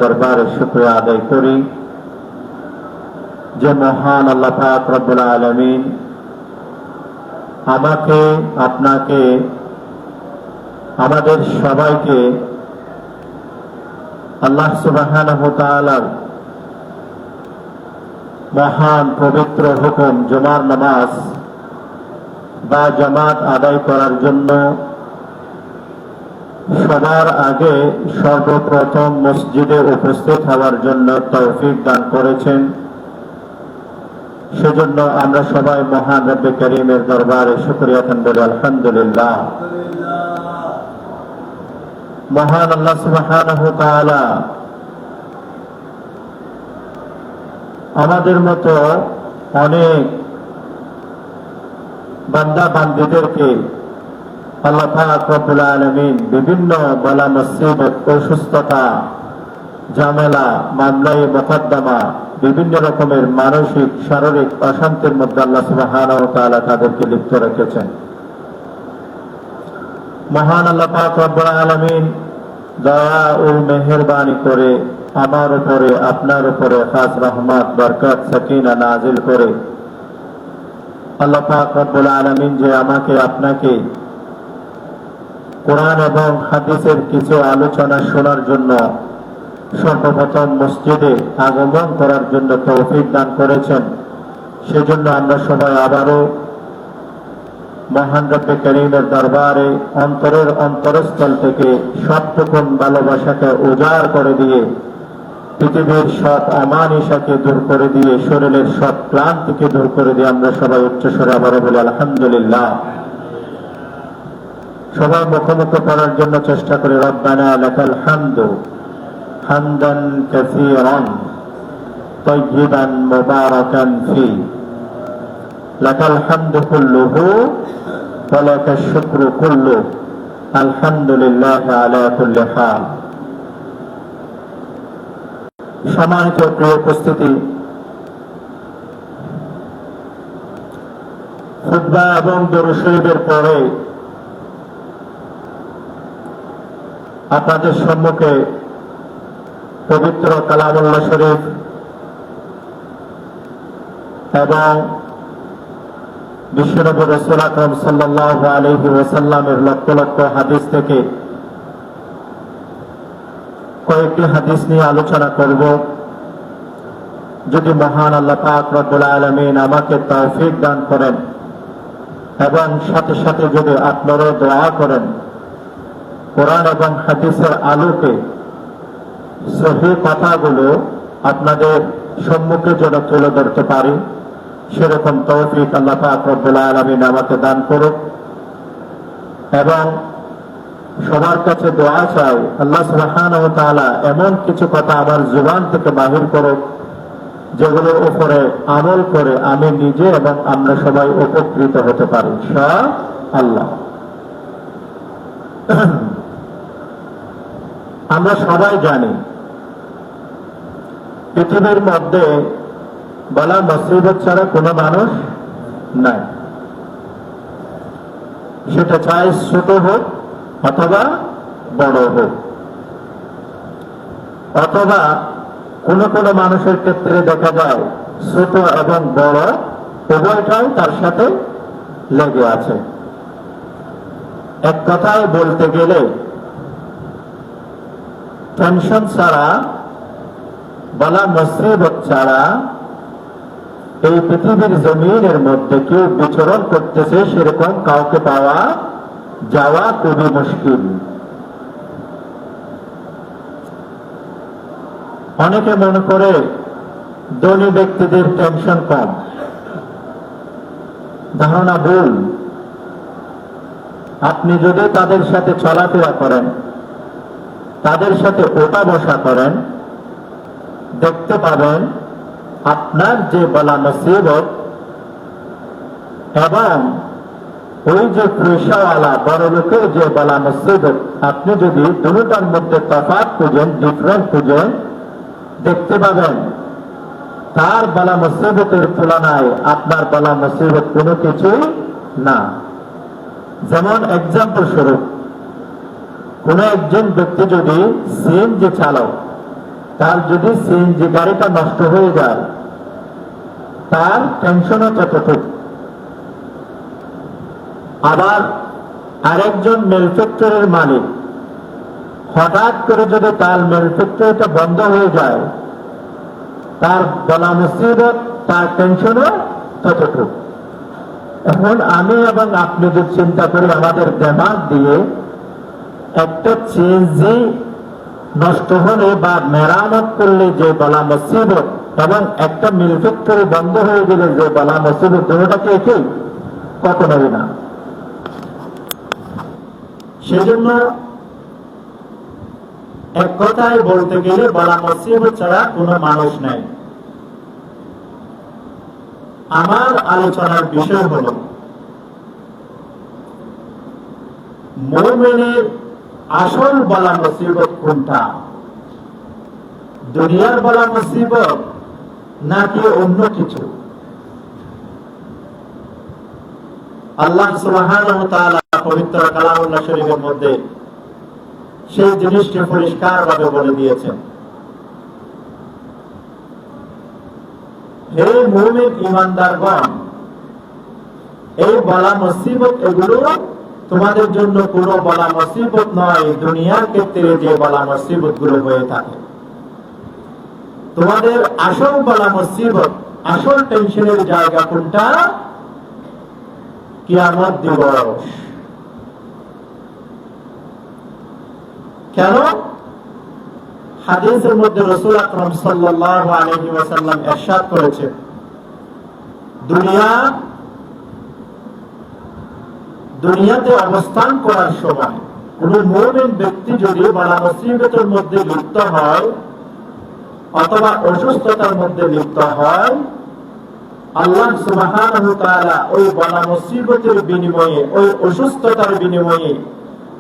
দরবারে শুকরিয়া আদায় করি যে মহান আল্লাহ পাক রব্বুল আলামিন আমাকে, আপনাকে, আমাদের সবাইকে আল্লাহ সুবহানাহু ওয়া তাআলার মহান পবিত্র হুকুম জুমার নামাজ বা জামাত আদায় করার জন্য সবার আগে সর্বপ্রথম মসজিদে উপস্থিত হওয়ার জন্য তৌফিক দান করেছেন। সেজন্য আমরা সবাই মহান রব্বে করিমের দরবারে শুকরিয়া বলি আলহামদুলিল্লাহ। মহান আল্লাহ সুবহানাহু ওয়া তাআলা আমাদের মতো অনেক বান্দা বান্দীদেরকে আল্লাহ পাক রব্বুল আলামিন বিভিন্ন বালা মুসিবত, অসুস্থতা, ঝামেলা, মামলায়ে মোকদ্দমা, বিভিন্ন রকমের মানসিক শারীরিক অশান্তির মধ্যে আল্লাহ সুবহানাহু ওয়া তাআলা তাদেরকে লিপ্ত রেখেছেন। মহান আল্লাহ পাক রব্বুল আলামিন দয়া ও মেহেরবানি করে আমার উপরে, আপনার উপরে খাস রহমত, বরকত, সাকিনা নাজিল করে আল্লাহ পাক রব্বুল আলামিন যে আমাকে, আপনাকে কোরআন এবং হাদিসের কিছু আলোচনা শোনার জন্য সর্বপ্রথম মসজিদে আগমন করার জন্য তৌফিক দান করেছেন, সেজন্য আমরা সবাই আবারও মহান রব্বে করিমের দরবারে অন্তরের অন্তরস্থল থেকে সবটুকুন ভালোবাসাকে উজাড় করে দিয়ে, পৃথিবীর সব অমানিসাকে দূর করে দিয়ে, শরীরের সব ক্লান্তিকে দূর করে দিয়ে আমরা সবাই উচ্চস্বরে আবারও বলি আলহামদুলিল্লাহ। সবাই মুখোমুখি করার জন্য চেষ্টা করি রব্বানা লাকাল হামদু হামদান কাসীরান তাইয়িবান মুবারাকান ফি লাকাল হামদু কুল্লুহু ওয়া লাকাশ শুকরু কুল্লুহু আলহামদুলিল্লাহ আলা কুল্লি হাল। সম্মানিত প্রিয় উপস্থিতি, খুতবা এবং দরুদ শরীফের পরে আপনাদের সম্মুখে পবিত্র কালামুল্লাহ শরীফ এবং বিশ্বনবী রাসূল আকরাম সাল্লাল্লাহু আলাইহি ওয়াসাল্লামের লক্ষ লক্ষ হাদিস থেকে কয়েকটি হাদিস নিয়ে আলোচনা করব। যদি মহান আল্লাহ পাক রব্বুল আলামিন আমাকে তৌফিক দান করেন এবং সাথে সাথে যদি আপনারা দোয়া করেন, কোরআন এবং হাদিসের আলোকে সহিহ কথাগুলো আপনাদের সম্মুখে যেন তুলে ধরতে পারি, সেরকম তৌফিক আল্লাহ পাক রব্বুল আলামিন আমাকে দান করুক। এবং সবার কাছে দোয়া চাই আল্লাহ সুবহানাহু ওয়া তাআলা এমন কিছু কথা আমার জুবান থেকে বাহির করুক যেগুলোর উপরে আমল করে আমি নিজে এবং আমরা সবাই উপকৃত হতে পারি ইনশাআল্লাহ। আমরা সবাই জানি পৃথিবীর মধ্যে বালা মুসিবত ছাড়া কোনো মানুষ নাই, সেটা চাই ছোট হোক অথবা বড় হোক, অথবা কোন কোন মানুষের ক্ষেত্রে দেখা যায় ছোট এবং বড় উভয়টাই তার সাথে লেগে আছে। এক কথায় বলতে গেলে টেনশন ছাড়া, বালা মুসিবত ছাড়া এই পৃথিবীর জমিনের মধ্যে কেউ বিচরণ করতেছে সেরকম কাউকে পাওয়া যাওয়া খুবই মুশকিল। অনেকে মনে করে ধনী ব্যক্তিদের টেনশন কম, ধারণা ভুল। আপনি যদি তাদের সাথে চলাফেরা করেন, তাদের সাথে ওঠা বসা করেন, দেখতে পাবেন আপনার যে বালা মুসিবত এবং ওই যে পয়সাওয়ালা বড় লোকের যে বালা মুসিবত, আপনি যদি দুটোটার মধ্যে তফাৎ খুঁজেন, ডিফারেন্ট খুঁজেন, দেখতে পাবেন তার বালা মুসিবতের তুলনায় আপনার বালা মুসিবত কোনো কিছু না। যেমন এক্সাম্পল স্বরূপ, কোন একজন ব্যক্তি যদি সিএনজি চালক তার যদি সিএনজি গাড়িটা নষ্ট হয়ে যায় তার টেনশনও ততটুকু। আবার আরেকজন মিল ফ্যাক্টরির মালিক হঠাৎ করে যদি তার মিল ফ্যাক্টরিটা বন্ধ হয়ে যায় তার বলা মুসিবত, তার টেনশনও ততটুকু। এখন আমি এবং আপনি যদি চিন্তা করি আমাদের দেমাগ দিয়ে, একটা সিএনজি নষ্ট হলে বা মেরামত করলে যে বলা মুসিবত এবং একটা মিল ফ্যাক্টরি বন্ধ হয়ে গেলে যে বলা মুসিবত, দুটোটাকে একই? কখনোই না। সেজন্য এক কথায় বলতে গেলে বলা মুসিবত ছাড়া কোনো মানুষ নাই। আমার আলোচনার বিষয় হল মুমিনের আসল বলা মুসিবত কোনটা, দুনিয়ার বলা মুসিবত নাকি অন্য কিছু? আল্লাহ সুবহানাহু ওয়া তাআলা পবিত্র কালামুল্লাহ শরীফের মধ্যে সেই জিনিসটি পরিষ্কারভাবে বলে দিয়েছেন। হে মুমিন ঈমানদারগণ, এই বলা মুসিবত এগুলো তোমাদের জন্য কোনো বলা মুসিবত নয়। দুনিয়ার ক্ষেত্রে যে বলা মুসিবত গুলো হয়ে থাকে, তোমাদের আসল বলা মুসিবত, আসল টেনশনের জায়গা কোনটা? কিয়ামত দিবস। কেন? হাদিসের মধ্যে রাসূল আকরাম সাল্লাল্লাহু আলাইহি ওয়াসাল্লাম ইরশাদ করেছেন, দুনিয়াতে অবস্থান করার সময় কোন মুমিন ব্যক্তি যদি বলা মুসিবতের মধ্যে লিপ্ত হয় অথবা অসুস্থতার মধ্যে লিপ্ত হয়, আল্লাহ সুবহানাহু ওয়া তাআলা ওই বলা মুসিবতের বিনিময়ে, ওই অসুস্থতার বিনিময়ে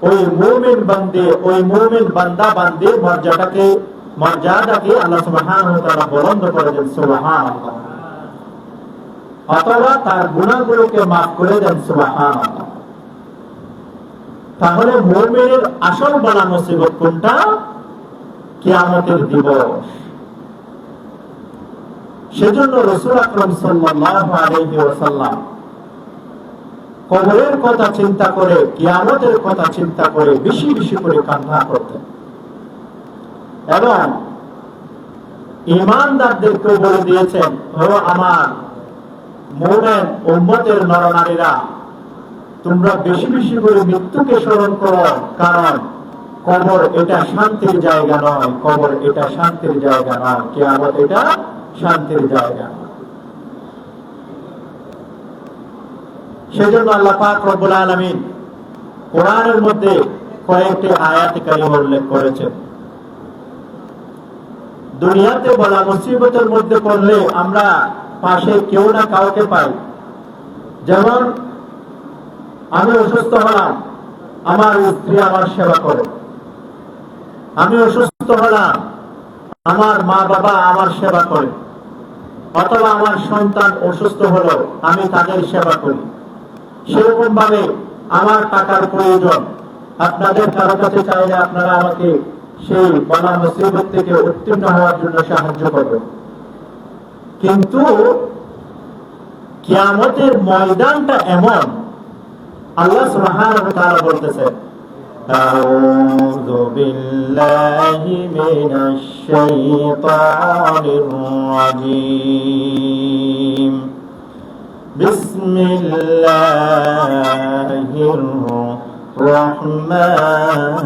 ওই মুমিন বান্দে, ওই মুমিন বান্দা বান্দির মর্যাদাকে আল্লাহ সুবহানাহু ওয়া তাআলা বুলন্দ করে দেন, সুবহানাল্লাহ। অথবা তার গুনাহগুলোকে মাফ করে দেন, সুবহানাল্লাহ। তাহলে মুমিনের আসল বলা মুসিবত কোনটা? কিয়ামতের দিবস। সেজন্য রাসূল আকরাম সাল্লাল্লাহু আলাইহি ওয়াসাল্লাম কবরের কথা চিন্তা করে, কিয়ামতের কথা চিন্তা করে বেশি বেশি করে কান্না করতেন এবং ঈমানদারদেরকে বলে দিয়েছেন, ও আমার মুমিন উম্মতের নরনারীরা, তোমরা বেশি বেশি করে মৃত্যুকে স্মরণ করো, কারণ কবর এটা শান্তির জায়গা নয়, কবর এটা শান্তির জায়গা নয়, কিয়ামত এটা শান্তির জায়গা। সেজন্য আল্লাহ পাক রব্বুল আলামিন কোরআনের মধ্যে কয়েকটি আয়াত কারিমা উল্লেখ করেছেন। দুনিয়াতে বলা মুসিবতের মধ্যে পড়লে আমরা পাশে কেউ না কাউকে পাই। যেমন আমি অসুস্থ হলাম, আমার স্ত্রী আমার সেবা করে। আমি অসুস্থ হলাম, আমার মা বাবা আমার সেবা করে। অথবা আমার সন্তান অসুস্থ হলো, আমি তাদের সেবা করি। সেরকম ভাবে আমার টাকার প্রয়োজন, আপনাদের কারো কাছে চাইলে আপনারা আমাকে সেই বলা মুসিবত থেকে উত্তীর্ণ হওয়ার জন্য সাহায্য করবেন। কিন্তু কিয়ামতের ময়দানটা এমন, আল্লাহ সুবহানাহু ওয়া তাআলা বলতেছেন, আউযু বিল্লাহি মিনাশ শাইতানির রাজীম, বিসমিল্লাহির রাহমানির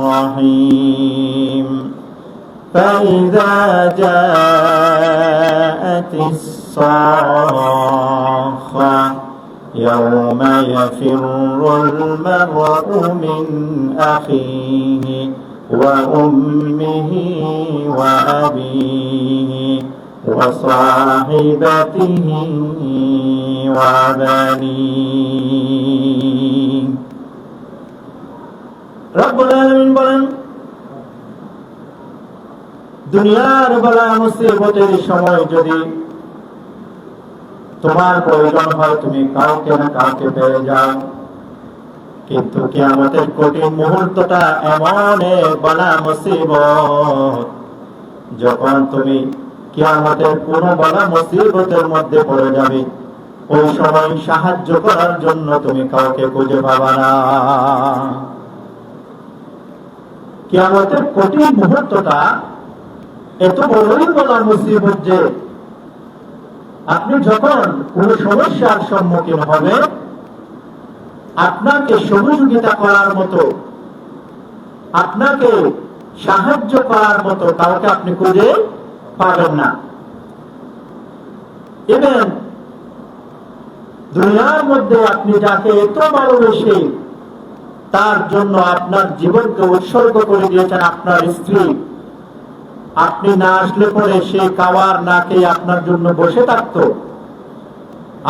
রহিম, ফাইযা জাআতিস সাখা يوم يفر المرء من أخيه وأمه وأبيه وصاحبته وبنيه رب العالمين বলেন, দুনিয়ার বলা মুসিবতের সময় যদি তোমার প্রয়োজন হয়, তুমি কাউকে না কাউকে পেয়ে যাও। কিন্তু কিয়ামতের কঠিন মুহূর্তটা এমন বলা মুসিবত, যখন তুমি কিয়ামতের কোন বালা মুসিবতের মধ্যে পড়ে যাবে, ওই সময় সাহায্য করার জন্য তুমি কাউকে খুঁজে পাবা না। কিয়ামতের কঠিন মুহূর্তটা এত বড়ই বলা মুসিবত যে আপনি যখন কোন সমস্যার সম্মুখীন হবে, আপনাকে সহযোগিতা করার মতো, আপনাকে সাহায্য করার মতো কাউকে আপনি খুঁজে পাবেন না। ইভেন দুনিয়ার মধ্যে আপনি যাকে এত ভালোবেসে তার জন্য আপনার জীবনকে উৎসর্গ করে দিয়েছেন আপনার স্ত্রী, আপনি না আসলে পরে সে খাওয়ার না খেয়ে আপনার জন্য বসে থাকতো।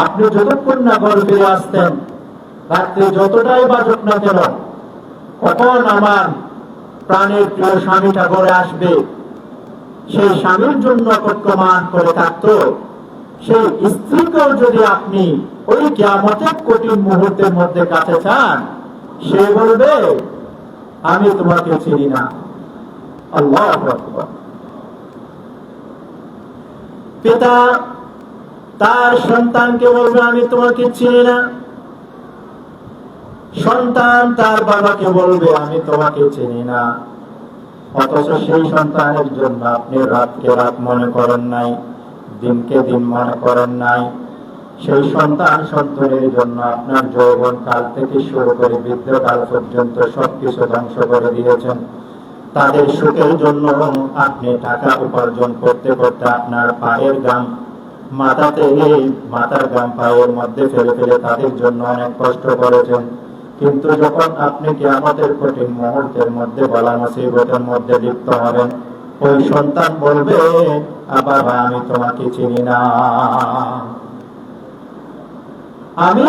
আপনি যতক্ষণ না ঘরে ফিরে আসতেন, রাত্রে যতটাই বাজুক না কেন, কখন আমার প্রাণের প্রিয় স্বামীটা ঘরে আসবে, সেই স্বামীর জন্য অপেক্ষমান করে থাকতো। সেই স্ত্রীকেও যদি আপনি ওই কিয়ামতের কঠিন মুহূর্তের মধ্যে কাছে চান, সে বলবে আমি তোমাকে চিনি না। আল্লাহু আকবার। পিতা তার সন্তানকে বলবে আমি তোমাকে চিনি না। সন্তান তার বাবাকে বলবে আমি তোমাকে চিনি না। অথচ সেই সন্তানের জন্য আপনি রাতকে রাত মনে করেন নাই, দিনকে দিন মনে করেন নাই। সেই সন্তান সন্তানের জন্য আপনার যৌবন কাল থেকে শুরু করে বৃদ্ধকাল পর্যন্ত সবকিছু ধ্বংস করে দিয়েছেন। তাদের সুখের জন্য আপনি টাকা উপার্জন করতে করতে আপনার পায়ের গাম মাথার গাম পায়ের মধ্যে ফেলে ফেলে তাদের জন্য অনেক কষ্ট করেছেন। কিন্তু যখন আপনি কিয়ামতের কঠিন মুহূর্তের মধ্যে বলা মুসিবতের মধ্যে লিপ্ত হবেন, ওই সন্তান বলবে বাবা আমি তোমাকে চিনি না, আমি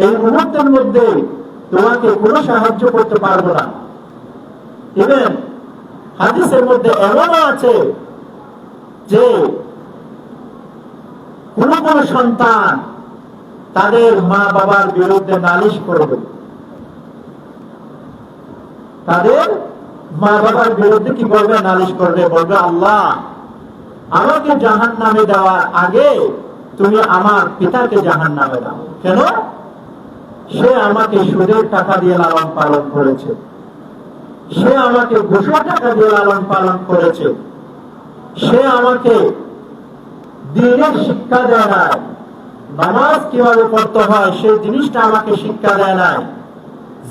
এই মুহূর্তের মধ্যে তোমাকে কোনো সাহায্য করতে পারবো না। ইভেন হাদিসের মধ্যে এমন আছে যে কোন কোন সন্তান তাদের মা বাবার বিরুদ্ধে নালিশ করবে, তাদের মা বাবার বিরুদ্ধে কি করবে? নালিশ করবে, বলবে আল্লাহ আমাকে জাহান্নামে দেওয়ার আগে তুমি আমার পিতাকে জাহান্নামে দাও। কেন? সে আমাকে সুদের টাকা দিয়ে লালন পালন করেছে, সে আমাকে ঘুষের টাকা দিয়ে লালন পালন করেছে, সে আমাকে দ্বীনের শিক্ষা দেয় নাই, নামাজ কিভাবে পড়তে হয় সেই জিনিসটা আমাকে শিক্ষা দেয় নাই,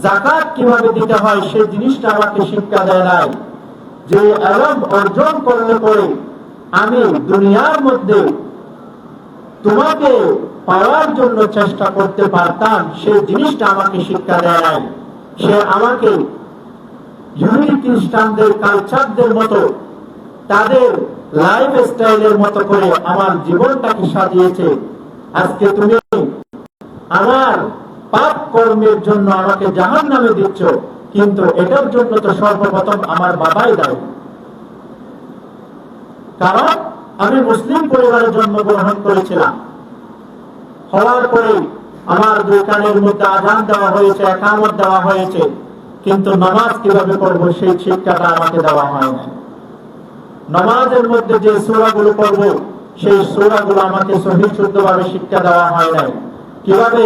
যাকাত কিভাবে দিতে হয় সেই জিনিসটা আমাকে শিক্ষা দেয় নাই। যে ইলম অর্জন করলে পরে আমি দুনিয়ার মধ্যে তোমাকে পাওয়ার জন্য চেষ্টা করতে পারতাম, সেই জিনিসটা আমাকে শিক্ষা দেয় নাই। সে আমাকে ইহুদি খ্রিস্টানদের কালচারদের মতো তাদের লাইফ স্টাইলের মতো করে আমার জীবনটাকে সাজিয়েছে। আজকে তুমি আমার পাপ কর্মের জন্য আমাকে জাহান্নামে দিচ্ছ, কিন্তু এটার জন্য তো সর্বপ্রথম আমার বাবাই দায়ী। কারণ আমি মুসলিম পরিবারে জন্মগ্রহণ করেছিলাম, হওয়ার পরে আমার দুই কানের মধ্যে আযান দেওয়া হয়েছে, ইকামত দেওয়া হয়েছে, কিন্তু নামাজ কিভাবে পড়ব সেই শিক্ষাটা আমাকে দেওয়া হয় না। নামাজের মধ্যে যে সূরাগুলো পড়ব সেই সূরাগুলো আমাকে সহিহ শুদ্ধভাবে শিক্ষা দেওয়া হয় নাই। কিভাবে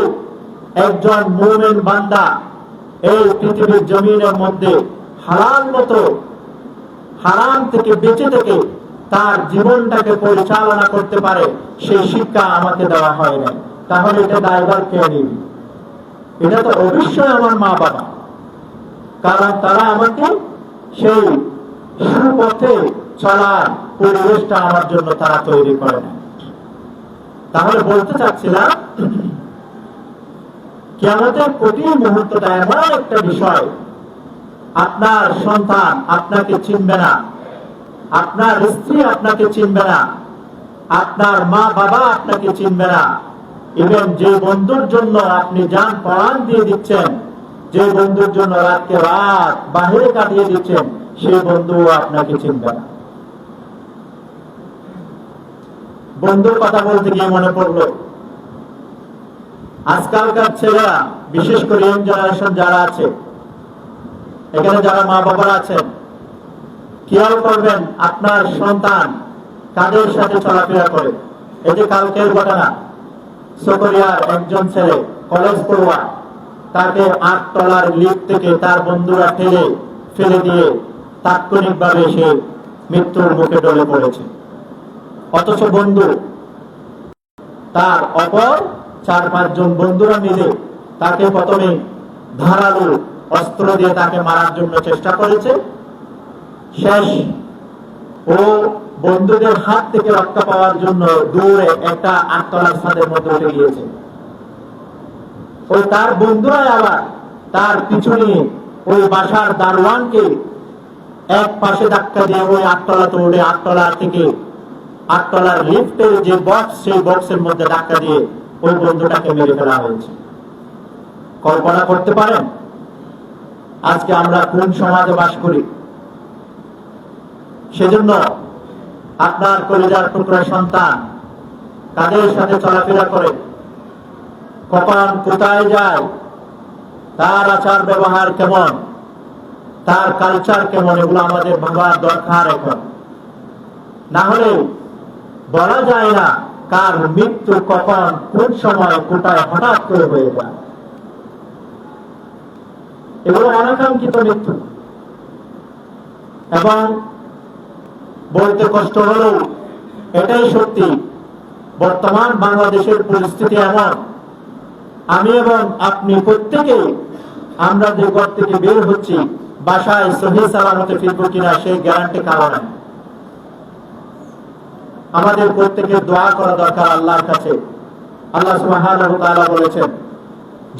একজন মুমিন বান্দা এই পৃথিবীর জমিনের মধ্যে হালাল মতো হারাম থেকে বেঁচে থেকে তার জীবনটাকে পরিচালনা করতে পারে সেই শিক্ষা আমাকে দেওয়া হয় না। তাহলে এটা দায়ভার কে নিবে? এটা তো অবশ্যই আমার মা বাবা, কারণ তারা আমাকে সেই সুপথে চলার পরিবেশটা আমার জন্য তারা তৈরি করে না। তাহলে বলতে চাচ্ছিলাম কিয়ামতের কঠিন মুহূর্তটা এমন একটা বিষয়, আপনার সন্তান আপনাকে চিনবে না, আপনার স্ত্রী আপনাকে চিনবে না, আপনার মা বাবা আপনাকে চিনবে না। এবং যে বন্ধুর জন্য আপনি জান প্রাণ দিয়ে দিচ্ছেন, যে বন্ধুর জন্য রাতকে রাত বাহিরে কাটিয়ে দিচ্ছেন, সেই বন্ধু আপনাকে চিনবে না। বন্ধুর কথা বলতে গিয়ে মনে পড়লো, আজকালকার ছেলেরা, বিশেষ করে ইয়ং জেনারেশন যারা আছে, এখানে যারা মা বাবারা আছেন, খেয়াল করবেন আপনার সন্তান কাদের সাথে চলাফেরা করে। এই যে কালকের ঘটনা, সকরিয়ার একজন ছেলে কলেজ পড়ুয়া, তাকে 8 তলার লিফট থেকে তার বন্ধুরা ঠেলে ফেলে দিয়ে তাৎক্ষণিকভাবে সে মৃত্যুর মুখে ঢলে পড়েছে। অথচ বন্ধু তার অপর 4-5 জন বন্ধুরা মিলে তাকে প্রথমে ধারালো অস্ত্র দিয়ে তাকে মারার জন্য চেষ্টা করেছে। শেষ ও বন্ধুদের হাত থেকে রক্ষা পাওয়ার জন্য দূরে একটা 8 তলার ছাদের মধ্যে উঠে গিয়েছে। ওই তার বন্ধুরা আবার তার পিছু নিয়ে ওই বাসার দারোয়ানকে এক পাশে ধাক্কা দিয়ে ওই 8 তলাতে উঠে 8 তলা থেকে 8 তলার লিফটের যে বক্স, সেই বক্সের মধ্যে ধাক্কা দিয়ে ওই বন্ধুটাকে মেরে ফেলা হয়েছে। কল্পনা করতে পারেন আজকে আমরা কোন সমাজে বাস করি? সেজন্য আপনার কলিজার টুকরা সন্তান কাদের সাথে চলাফেরা করে, কখন কোথায় যায়, তার আচার ব্যবহার কেমন, তার কালচার কেমন, এগুলো আমাদের ভাবার দরকার এখন। না হলে বলা যায় না কার মৃত্যু কখন কোন সময় কোথায় হঠাৎ করে হয়ে যায়। এগুলো অনাকাঙ্ক্ষিত মৃত্যু। এবং বলতে কষ্ট হলেও এটাই সত্যি, বর্তমান বাংলাদেশের পরিস্থিতি এমন, আমি এবং আপনি প্রত্যেকে আমরা যে ঘর থেকে বের হচ্ছি বাসায় সহি সালামতে ফিরবো কিনা সেই গ্যারান্টি কারো নাই। আমাদের প্রত্যেকের দোয়া করা দরকার আল্লাহর কাছে। আল্লাহ সুবহানাহু ওয়া তাআলা বলেছেন,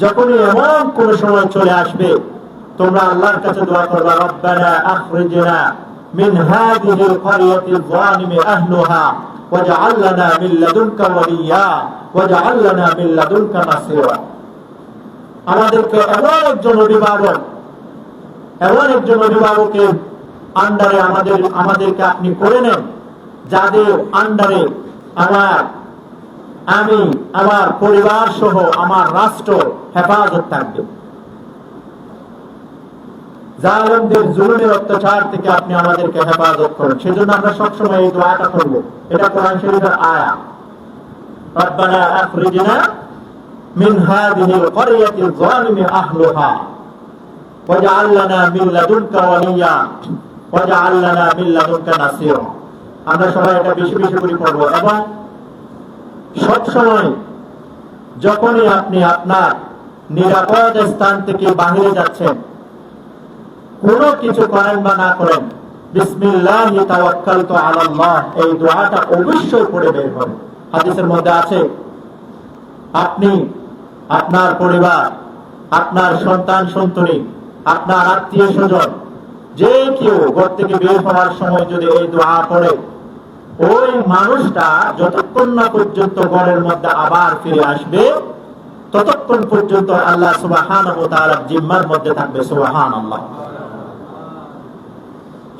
যখনই এমন কোন সময় চলে আসবে তোমরা আল্লাহর কাছে দোয়া করবে, রব্বানা আখরিজনা মিন হাযিহিল ক্বরিয়াতিল যালিমি আহলুহা ওয়াজআল লানা মিন লাদুনকা ওয়ালিয়্যা ওয়াজআল লানা মিন লাদুনকা নাসীরা। আমাদেরকে এমন একজন অভিভাবকের আন্ডারে আমাদেরকে আপনি করে নেন, যাদের আন্ডারে আমার পরিবার সহ আমার রাষ্ট্র হেফাজত থাকবে। জালেমদের জুলুমের অত্যাচার থেকে আপনি আমাদেরকে হেফাজত করেন। সেজন্য আমরা সবসময় এই দোয়াটা করব। এটা কোরআন শরীফের আয়াত, রব্বানা আখরিজনা মিন হাযিহিল ক্বরিয়াতিল যালিমি আহলুহা ওয়াজআল লানা মিন লাদুনকা ওয়ালিয়্যা ওয়াজআল লানা মিন লাদুনকা নাসীরা। আমরা সবাই এটা বেশি বেশি করে পড়ব। এবং সব সময় যখনই আপনি আপনার নিরাপদ স্থান থেকে বাহিরে যাচ্ছেন, কোনো কিছু করেন বা না করেন, বিসমিল্লাহি তাওয়াক্কালতু আলাল্লাহ এই দোয়াটা অবশ্যই পড়ে বের করেন। হাদিসের মধ্যে আছে আপনি, আপনার পরিবার, আপনার সন্তান সন্ততি, আপনার আত্মীয় স্বজন, যে কেউ ঘর থেকে বের হওয়ার সময় যদি এই দোয়া পড়ে, ওই মানুষটা যতক্ষণ না পর্যন্ত ঘরের মধ্যে আবার ফিরে আসবে ততক্ষণ পর্যন্ত আল্লাহ সুবহানাহু ওয়া তাআলার জিম্মার মধ্যে থাকবে। সুবহানাল্লাহ।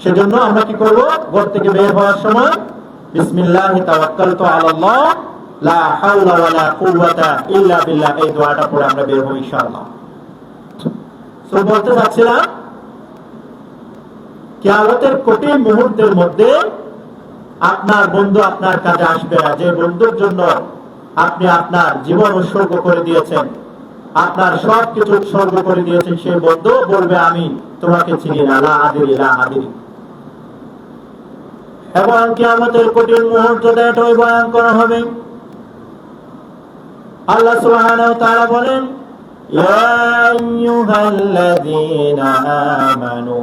সেজন্য আমরা কি করব? ঘর থেকে বের হওয়ার সময় বিসমিল্লাহি তাওয়াক্কালতু আলাল্লাহ লা হাওলা ওয়ালা কুওয়াতা ইল্লা বিল্লাহ এই দোয়াটা পড়ে আমরা বের হই ইনশাআল্লাহ। তো বলতে চাচ্ছিলাম, কিয়ামতের কঠিন মুহূর্তের মধ্যে আপনার বন্ধু আপনার কাছে আসবে না, যে বন্ধুর জন্য আপনি আপনার জীবন উৎসর্গ করে দিয়েছেন, আপনার সবকিছু উৎসর্গ করে দিয়েছেন, সেই বন্ধু বলবে আমি তোমাকে চিনি না, লা আদিরি লা আদিরি। এবং কিয়ামতের কঠিন মুহূর্তটা এটাই বয়ান করা হবে। আল্লাহ সুবহানাহু ওয়া তাআলা বলেন, ইয়া আইয়ুহাল্লাযীনা আমানু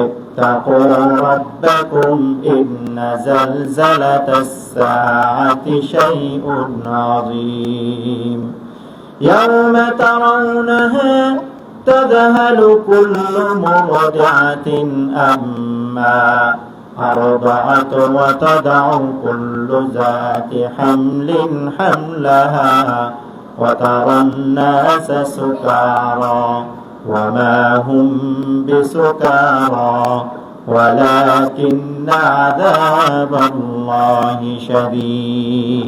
ইত্তাকু রাব্বাকুম ইন্না যালজালাতাস সাআতি শাইউন আযীম ইয়াওমা তারাউনাহা তাযহালু কুল্লু মুরদি'আতিন আম্মা أرضعت وتضع كل ذات حمل حملها وترى الناس سكارى وما هم بسكارى ولكن عذاب الله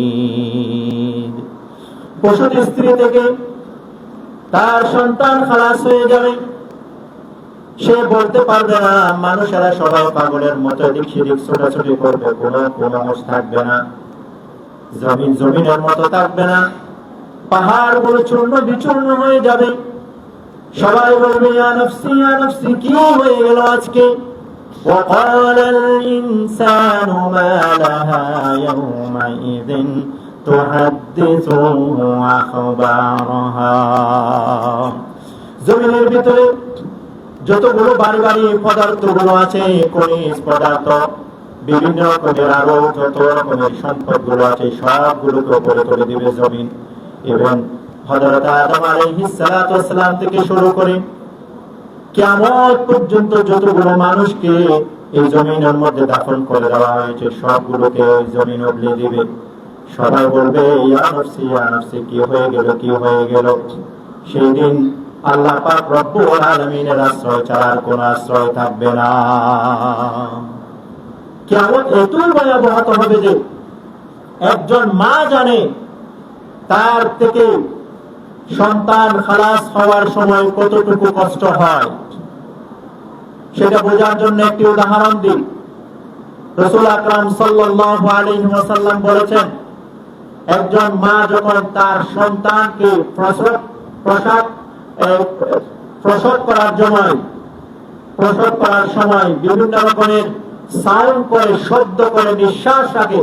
شديد। পশুর স্ত্রী থেকে তার সন্তান খালাস হয়ে যাবে, সে বলতে পারবে না, মানুষেরা সবাই পাগলের মতো এদিক সেদিক ছোটাছুটি করবে, কোনো হুঁশ থাকবে না, জমিনের মতো থাকবে না, পাহাড় গুলো চূর্ণ বিচূর্ণ হয়ে যাবে। সবাই বলবে ইয়া নাফসি ইয়া নাফসি, কি হয়ে গেল আজকে। وقال الإنسان ما لها يومئذ تحدث أخبارها। জমিনের ভিতরে যতগুলো বাড়ি বাড়ি পদার্থ গুলো আছে, খনিজ পদার্থ, বিভিন্ন রকমের আরো যত রকমের সম্পদ গুলো আছে, সবগুলোকে উপরে তুলে দিবে জমিন। এবং হযরত আদম আলাইহিস সালাতু ওয়াস সালাম থেকে শুরু করে কিয়ামত পর্যন্ত যতগুলো মানুষকে এই জমিনের মধ্যে দাফন করে দেওয়া হয়েছে, সবগুলোকে ওই জমিন উগলে দিবে। সবাই বলবে ইয়া নাফসি ইয়া নাফসি, কি হয়ে গেল কি হয়ে গেল। সেই দিন আল্লাহ পাক রব্বুল আলামিনের আশ্রয় ছাড়া কোনো আশ্রয় থাকবে না। কিয়ামত এতই ভয়াবহ হবে যে একজন মা জানে তার থেকে সন্তান খালাস হওয়ার সময় কতটুকু কষ্ট হয়। সেটা বোঝার জন্য একটি উদাহরণ দিই। রাসূল আকরাম সাল্লাল্লাহু আলাইহি ওয়াসাল্লাম বলেছেন, একজন মা যখন তার সন্তানকে প্রসব করার সময় বিভিন্ন রকমের সাউন্ড করে, শব্দ করে, নিঃশ্বাস রাখে,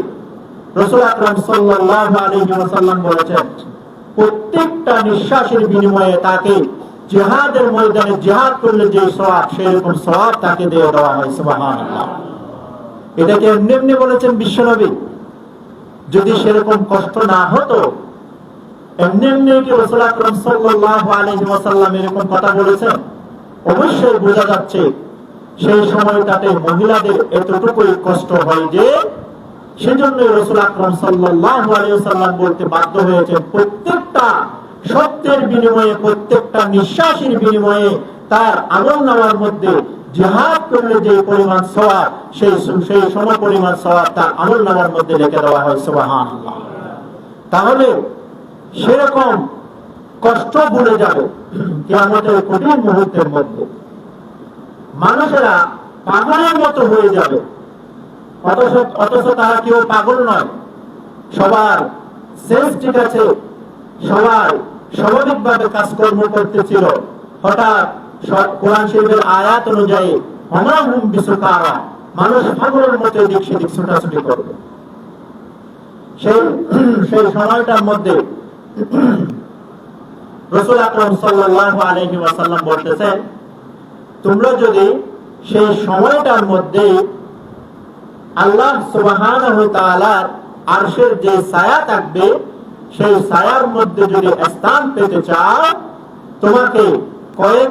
রাসূল আকরাম সাল্লাল্লাহু আলাইহি ওয়াসাল্লাম বলেছেন প্রত্যেকটা নিঃশ্বাসের বিনিময়ে তাকে জিহাদের ময়দানে জিহাদ করলে যে সওয়াব, সেরকম সওয়াব তাকে দিয়ে দেওয়া হয়। সুবহানাল্লাহ। এটাকে এমনি এমনি বলেছেন বিশ্বনবী। যদি সেরকম কষ্ট না হতো, এমনি এমনি কি রাসূল আকরাম সাল্লাল্লাহু আলাইহি ওয়াসাল্লাম এরকম কথা বলেছেন? অবশ্যই বোঝা যাচ্ছে সেই সময়টাতে মহিলাদের এতটুকুই কষ্ট হয় যে সেজন্য রাসূল আকরাম সাল্লাল্লাহু আলাইহি ওয়াসাল্লাম বলতে বাধ্য হয়েছেন প্রত্যেকটা শব্দের বিনিময়ে, প্রত্যেকটা নিঃশ্বাসের বিনিময়ে তার আমলনামার মধ্যে জিহাদ করলে যে পরিমাণ সওয়াব, সেই সম পরিমাণ সওয়াব তার আমলনামার মধ্যে লিখে দেওয়া হয়। সুবহানাল্লাহ। তাহলে সেরকম কষ্ট ভুলে যাবে কিয়ামতের কঠিন মুহূর্তের মধ্যে। মানুষেরা পাগলের মতো হয়ে যাবে, অথচ তারা কেউ পাগল নয়। সবার সেন্স ঠিক আছে, সবাই স্বাভাবিকভাবে কাজকর্ম করতেছিল। হঠাৎ কোরআন শরীফের আয়াত অনুযায়ী হুম বিসুকারা, মানুষ পাগলের মতো এদিক সেদিক ছোটাছুটি করবে। সেই সময়টার মধ্যে রাসূল আকরাম সাল্লাল্লাহু আলাইহি ওয়াসাল্লাম বলতেছেন, তোমরা যদি সেই সময়টার মধ্যে আল্লাহ সুবহানাহু ওয়া তাআলার আরশের যে ছায়া থাকবে, সেই ছায়ার মধ্যে যদি স্থান পেতে চাও, তোমাকে কয়েক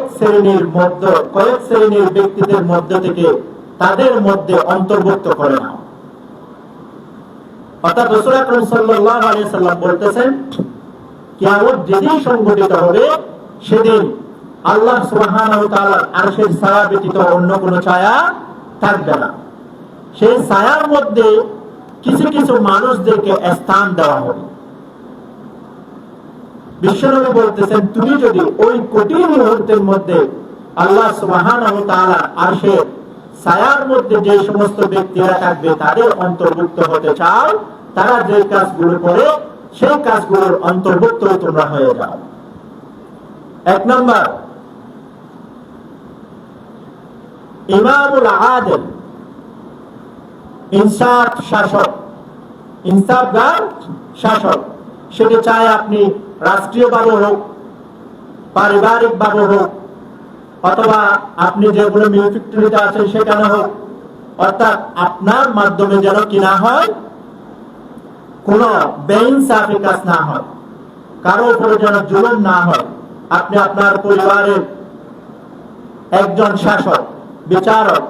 শ্রেণীর ব্যক্তিদের মধ্য থেকে তাদের মধ্যে অন্তর্ভুক্ত করে নাও। অর্থাৎ রাসূল আকরাম সাল্লাল্লাহু আলাইহি ওয়াসাল্লাম বলতেছেন, কিয়ামত যেদিন সংঘটিত হবে সেদিন আল্লাহ সুবহানাহু ওয়া তাআলার আরশের ছায়া ব্যতীত অন্য কোনো ছায়া থাকবে না। সেই ছায়ার মধ্যে কিছু কিছু মানুষদেরকে স্থান দেওয়া হবে। বিশ্বনবী বলতেছেন, তুমি যদি ওই কঠিন মুহূর্তের মধ্যে আল্লাহ সুবহানাহু ওয়া তাআলার আরশের ছায়ার মধ্যে যে সমস্ত ব্যক্তিরা থাকবে তাদের অন্তর্ভুক্ত হতে চাও, তারা যে কাজগুলো করে সেই কাজগুলোর অন্তর্ভুক্ত তোমরা হয়ে যাও। এক নম্বর, ইমামুল আদিল, ইনসাফ শাসক, ইনসাফগার শাসক। সেটা চায় আপনি রাষ্ট্রীয়ভাবে হোক, পারিবারিকভাবে হোক, অথবা আপনি যেগুলো মিল ফ্যাক্টরিতে আছেন সেখানে হোক। অর্থাৎ আপনার মাধ্যমে যেন কি না হয়, কোন বেইনসাফি কাজ না হয়, কারো উপরে যেন জুলুম না হয়। আপনি আপনার পরিবারের একজন শাসক, বিচারক,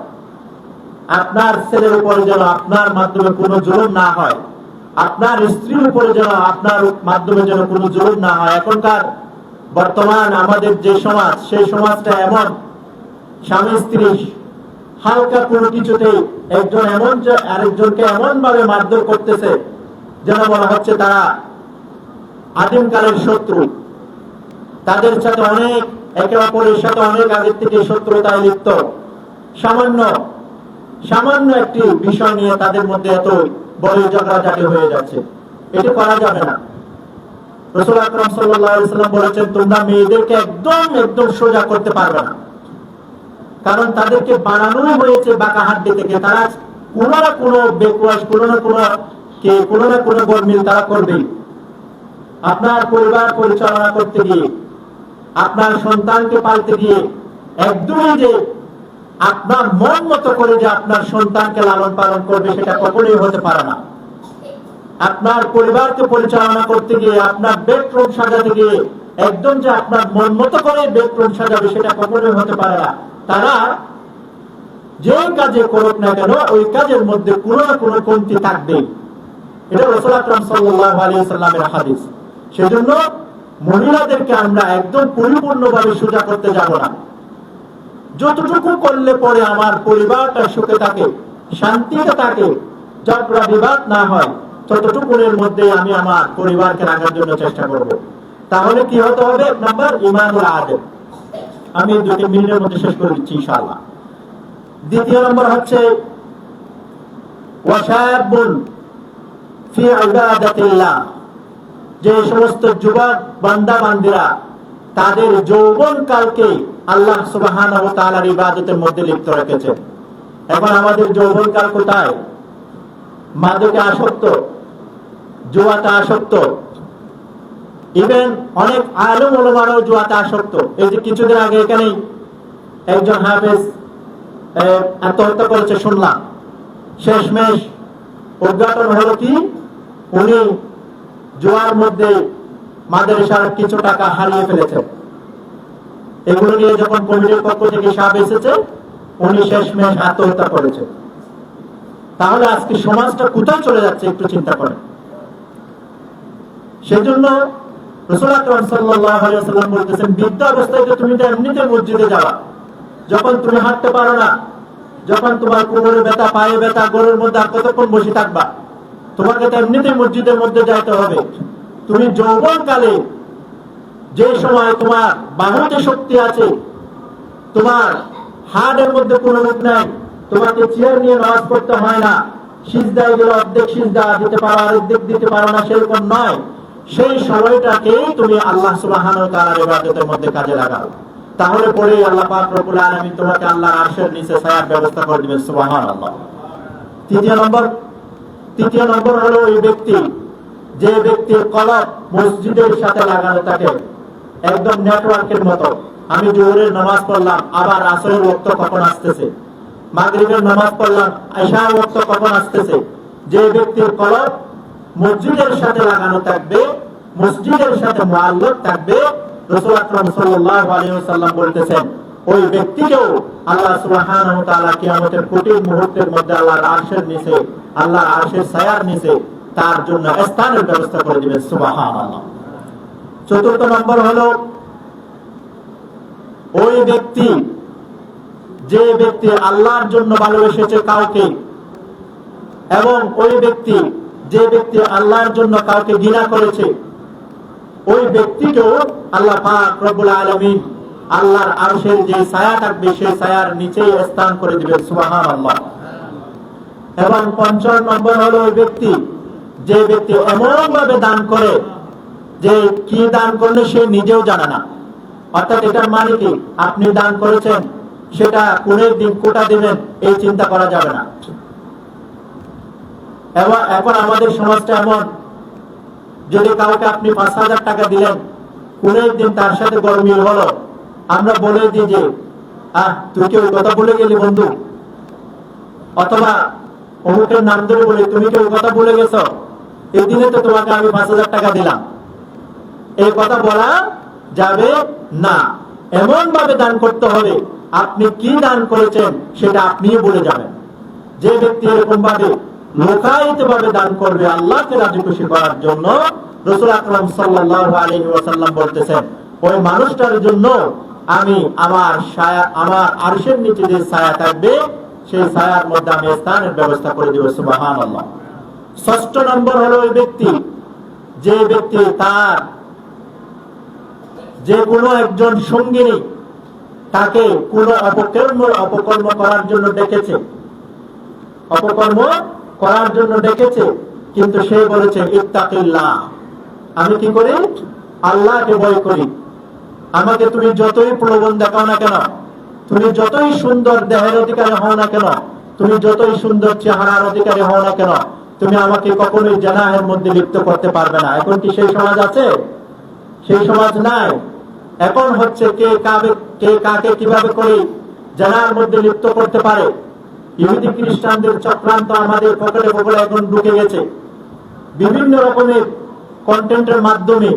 আপনার ছেলের উপরে যেন আপনার মাধ্যমে কোনো জুলুম না হয়, আপনার স্ত্রীর উপরে যেন আপনার মাধ্যমে যেন কোনো জুলুম না হয়। এখনকার বর্তমান আমাদের যে সমাজ, সেই সমাজটা এমন, স্বামী স্ত্রী হালকা কোনো কিছুতে একজন এমন আরেকজনকে এমন ভাবে মারধর করতেছে যেন বলা হচ্ছে তারা আদিমকালের শত্রু। তাদের সাথে অনেক একে অপরের সাথে অনেক আগের থেকে শত্রুতায় লিপ্ত, সামান্য সামান্য একটি বিষয় নিয়ে তাদের মধ্যে এত বড় ঝগড়াঝাটি হয়ে যাচ্ছে। এটা করা যাবে না। রাসূল আকরাম সাল্লাল্লাহু আলাইহি ওয়াসাল্লাম বলেছেন, তোমরা মেয়েদেরকে একদম সোজা করতে পারবে না, কারণ তাদেরকে বানানোই হয়েছে বাঁকা হাড্ডি থেকে। তারা কোনো না কোনো বেকওয়াস, কোনো না কোনো গরমিল তারা করবেই। আপনার পরিবার পরিচালনা করতে গিয়ে, আপনার সন্তানকে পালতে গিয়ে একদমই যে আপনার মন মতো করে যে আপনার সন্তানকে লালন পালন করবে, সেটা কখনোই হতে পারে না। আপনার পরিবারকে পরিচালনা করতে গিয়ে, আপনার বেডরুম সাজাতে গিয়ে একদম যে আপনার মন মতো করে বেডরুম সাজাবে, সেটা কখনোই হতে পারে না। তারা যে কাজে করুক না কেন, ওই কাজের মধ্যে কোনো না কোনো কমতি থাকবে। এটা রাসূল আকরাম সাল্লাল্লাহু আলাইহি ওয়াসাল্লামের হাদিস। সেজন্য মহিলাদেরকে আমরা একদম পরিপূর্ণভাবে সোজা করতে যাব না। যতটুকু করলে পরে আমার পরিবারটা সুখে থাকে, শান্তিতে থাকে, ঝগড়া বিবাদ না হয়, ততটুকুনের মধ্যে আমি আমার পরিবারকে রাখার জন্য চেষ্টা করব। তাহলে কি হতে হবে? এক নম্বর, ঈমানুল আদেল। আমি 2-3 মিনিটের মধ্যে শেষ করে দিচ্ছি ইনশাআল্লাহ। দ্বিতীয় নম্বর হচ্ছে ওয়াশাবুন ফি ইবাদাতিল্লাহ। যে সমস্ত যুবক বান্দা বান্দিরা তাদের যৌবন কালকে আল্লাহ সুবহানাহু ওয়া তাআলার ইবাদতের মধ্যে লিপ্ত রেখেছে। এখন আমাদের যৌবন কাল কোথায়? মাদকে আসক্ত, জুয়াতে আসক্ত, ইভেন অনেক আলেম ওলামারাও জুয়াতে আসক্ত। এই যে কিছুদিন আগে এখানেই একজন হাফেজ আত্মহত্যা করেছে শুনলাম। শেষমেশ উদ্ঘাটন হলো কি, উনি জুয়ার মধ্যে মাদ্রাসার কিছু টাকা হারিয়ে ফেলেছেন। এগুলো নিয়ে যখন কমিটির পক্ষ থেকে সাপ এসেছে, উনি শেষমেশ আত্মহত্যা করেছে। তাহলে আজকে সমাজটা কোথায় চলে যাচ্ছে একটু চিন্তা করেন। সেজন্য রাসূল আকরাম সাল্লাল্লাহু আলাইহি ওয়াসাল্লাম বলতেছেন, বৃদ্ধ অবস্থায় তো তুমি এমনিতে মসজিদে যাওয়া, যখন তুমি হাঁটতে পারো না, যখন তোমার কোমরে ব্যথা, পায়ে ব্যথা, গোড়ের মধ্যে আর কতক্ষণ বসে থাকবা? তোমাকে তো এমনিতে মসজিদের মধ্যে যাইতে হবে। তুমি যৌবন কালে যে সময় তোমার বাহুতে শক্তি আছে, তোমার হাড়ের মধ্যে কোনো রোগ নাই, তোমাকে চেয়ার নিয়ে নামাজ পড়তে হয় না, সিজদায় গেলে অর্ধেক সিজদা দিতে পারো, অর্ধেক দিতে পারো না, সেরকম নয়। সেই সময়টাকেই তুমি আল্লাহ সুবহানাহু ওয়া তাআলার ইবাদতের মধ্যে কাজে লাগাও। তাহলে পরে আল্লাহ পাক রব্বুল আলামিন তোমাকে আল্লাহর আরশের নিচে ছায়ার ব্যবস্থা করে দিবেন। সুবহানাল্লাহ। তৃতীয় নম্বর হলো ওই ব্যক্তি, যে ব্যক্তির কলব মসজিদের সাথে লাগানো থাকে, একদম নেটওয়ার্কের মতো। আমি জোহরের নামাজ পড়লাম, আবার আসরের ওয়াক্ত কখন আসতেছে, মাগরিবের নামাজ পড়লাম, ইশার ওয়াক্ত কখন আসতেছে। যে ব্যক্তির কলব মসজিদের সাথে লাগানো থাকবে, মসজিদের সাথে মুআল্লাক থাকবে, রাসূল আকরাম সাল্লাল্লাহু আলাইহি ওয়াসাল্লাম বলতেছেন, ওই ব্যক্তিকেও আল্লাহ সুবহানাহু ওয়া তাআলা কিয়ামতের কঠিন মুহূর্তের মধ্যে আল্লাহর আরশের নিচে, আল্লাহর আরশের ছায়ার নিচে তার জন্য স্থানের ব্যবস্থা করে দিবেন। সুবহানাল্লাহ। চতুর্থ নম্বর হলো ওই ব্যক্তি, যে ব্যক্তি আল্লাহর জন্য ভালোবেসেছে কাউকে, এবং ওই ব্যক্তি, যে ব্যক্তি আল্লাহর জন্য কাউকে ঘৃণা করেছে, ওই ব্যক্তিকেও আল্লাহ পাক রব্বুল আলামিন আল্লাহর আরশের যে ছায়া থাকবে, সেই ছায়ার নিচেই স্থান করে দিবেন। সুবহানাল্লাহ। এবং পঞ্চম নম্বর হলো ওই ব্যক্তি, যে ব্যক্তি এমন ভাবে দান করে যে কি দান করলে সে নিজেও জানে না। অর্থাৎ এটার মানে কি, আপনি দান করেছেন, সেটা কোনের দিন কোটা দিবেন, এই চিন্তা করা যাবে না। এখন আমাদের সমাজটা এমন, যদি কাউকে আপনি 5,000 টাকা দিলেন, কোনের দিন তার সাথে গরমিল হলো, আমরা বলে দিই যে তুই কি ওই কথা বলে গেলি বন্ধু, অথবা অমুকের নাম ধরে বলি, তুমি কি ওই কথা বলে গেছো, এই দিনে তো তোমাকে আমি 5,000 টাকা দিলাম। এই কথা বলা যাবে না। এমন ভাবে দান করতে হবে, আপনি কি দান করেছেন সেটা আপনিই বলে যাবেন। যে ব্যক্তি এরকম ভাবে লোকায়িত ভাবে দান করবে আল্লাহকে রাজি খুশি করার জন্য, রাসূল আকরাম সাল্লাল্লাহু আলাইহি ওয়াসাল্লাম বলতেছেন, ওই মানুষটার জন্য আমি আমার আরশের নিচে যে ছায়া থাকবে, সেই ছায়ার মধ্যে আমি স্থানের ব্যবস্থা করে দেব। সুবহানাল্লাহ। ষষ্ঠ নম্বর হলো ওই ব্যক্তি, যে ব্যক্তি তার যে কোনো একজন সঙ্গিনী তাকে কোনো অপকর্ম করার জন্য ডেকেছে, কিন্তু সে বলেছে ইত্তাকিল্লাহ, আমি কি করি? আল্লাহকে ভয় করি। আমাকে তুমি যতই প্রলোভন দেখাও না কেন, তুমি যতই সুন্দর দেহের অধিকারী হও না কেন, তুমি যতই সুন্দর চেহারার অধিকারী হও না কেন, তুমি আমাকে কখনোই জানাহের মধ্যে লিপ্ত করতে পারবে না। এখন কি সেই সমাজ আছে? সেই সমাজ নাই। এখন হচ্ছে কে কাকে কিভাবে করে জানার মধ্যে লিপ্ত করতে পারে। ইহুদি খ্রিস্টানদের চক্রান্ত আমাদের পকেটে এখন ঢুকে গেছে। বিভিন্ন রকমের কন্টেন্টের মাধ্যমে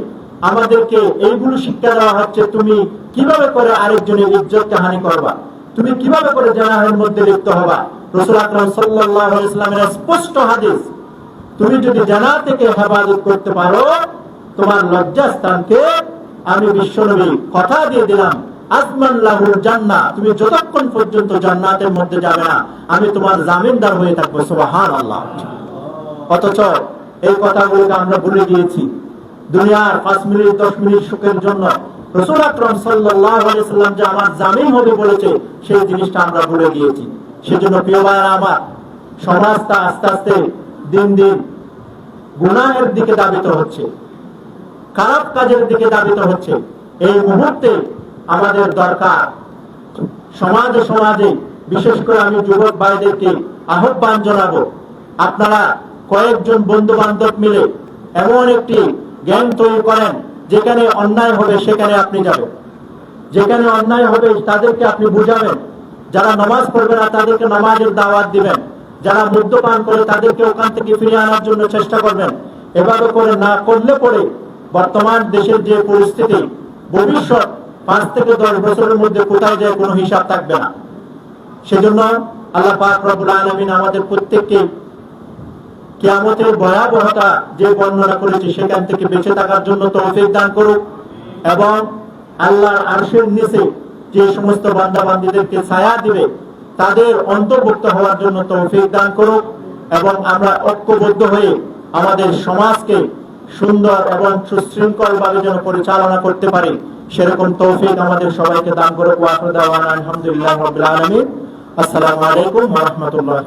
আমাদেরকে এইগুলো শিক্ষা দেওয়া হচ্ছে, তুমি কিভাবে করে আরেকজনের ইজ্জতকে হানি করবা, তুমি কিভাবে করে জানাহের মধ্যে লিপ্ত হবা। রাসূল আকরাম সাল্লাল্লাহু আলাইহি ওয়াসাল্লামের স্পষ্ট হাদিস, তুমি যদি জানা থেকে হেফাজত করতে পারো, তোমার লজ্জাস্থানকে আমি বিশ্বনবী কথা দিয়ে দিলাম, আজমান লাহুল জান্নাহ, তুমি যতক্ষণ পর্যন্ত জান্নাতের মধ্যে যাবে না আমি তোমার জামিনদার হয়ে থাকবো। সুবহানাল্লাহ। অথচ এই কথাগুলোকে আমরা ভুলে গিয়েছি। দুনিয়ার 5 মিনিট 10 মিনিট সুখের জন্য রাসূল আকরাম সাল্লাল্লাহু আলাইহি ওয়াসাল্লাম যে আমার জামিন হবে বলেছে, সেই জিনিসটা আমরা ভুলে গিয়েছি। সেজন্য প্রিয় ভাইরা আমার, সমাজটা আস্তে আস্তে দিন দিন গুনাহের দিকে ধাবিত হচ্ছে, খারাপ কাজের দিকে ধাবিত হচ্ছে। এই মুহূর্তে আমাদের দরকার সমাজে বিশেষ করে আমি যুবক ভাইদেরকে আহ্বান জানাবো, আপনারা কয়েকজন বন্ধু বান্ধব মিলে এমন একটি গ্যাং তৈরি করেন, যেখানে অন্যায় হবে সেখানে আপনি যাবেন, যেখানে অন্যায় হবে তাদেরকে আপনি বুঝাবেন, যারা নামাজ পড়বে না তাদেরকে নামাজের দাওয়াত দিবেন, যারা মদ্যপান করে তাদেরকে ওখান থেকে ফিরিয়ে আনার জন্য চেষ্টা করবেন। এভাবে করে না করলে পরে বর্তমান দেশের যে পরিস্থিতি, ভবিষ্যৎ 5 থেকে 10 বছরের মধ্যে কোথায় যায় কোনো হিসাব থাকবে না। সেজন্য আল্লাহ পাক রব্বুল আলামিন আমাদের প্রত্যেককে কিয়ামতের ভয়াবহতা যে বর্ণনা করেছে সেখান থেকে বেঁচে থাকার জন্য তৌফিক দান করুক, এবং আল্লাহর আরশের নিচে যে সমস্ত বান্দা বান্দীদেরকে ছায়া দিবে তাদের অন্তর্ভুক্ত হওয়ার জন্য তৌফিক দান করুক, এবং আমরা ঐক্যবদ্ধ হয়ে আমাদের সমাজকে সুন্দর এবং সুশৃঙ্খল ভাবে যেন পরিচালনা করতে পারি, সেরকম তৌফিক আমাদের সবাইকে দান করুক। ওয়া আখিরু দাওয়ানা আলহামদুলিল্লাহি রাব্বিল আলামিন। আসসালামু আলাইকুম ওয়া রাহমাতুল্লাহ।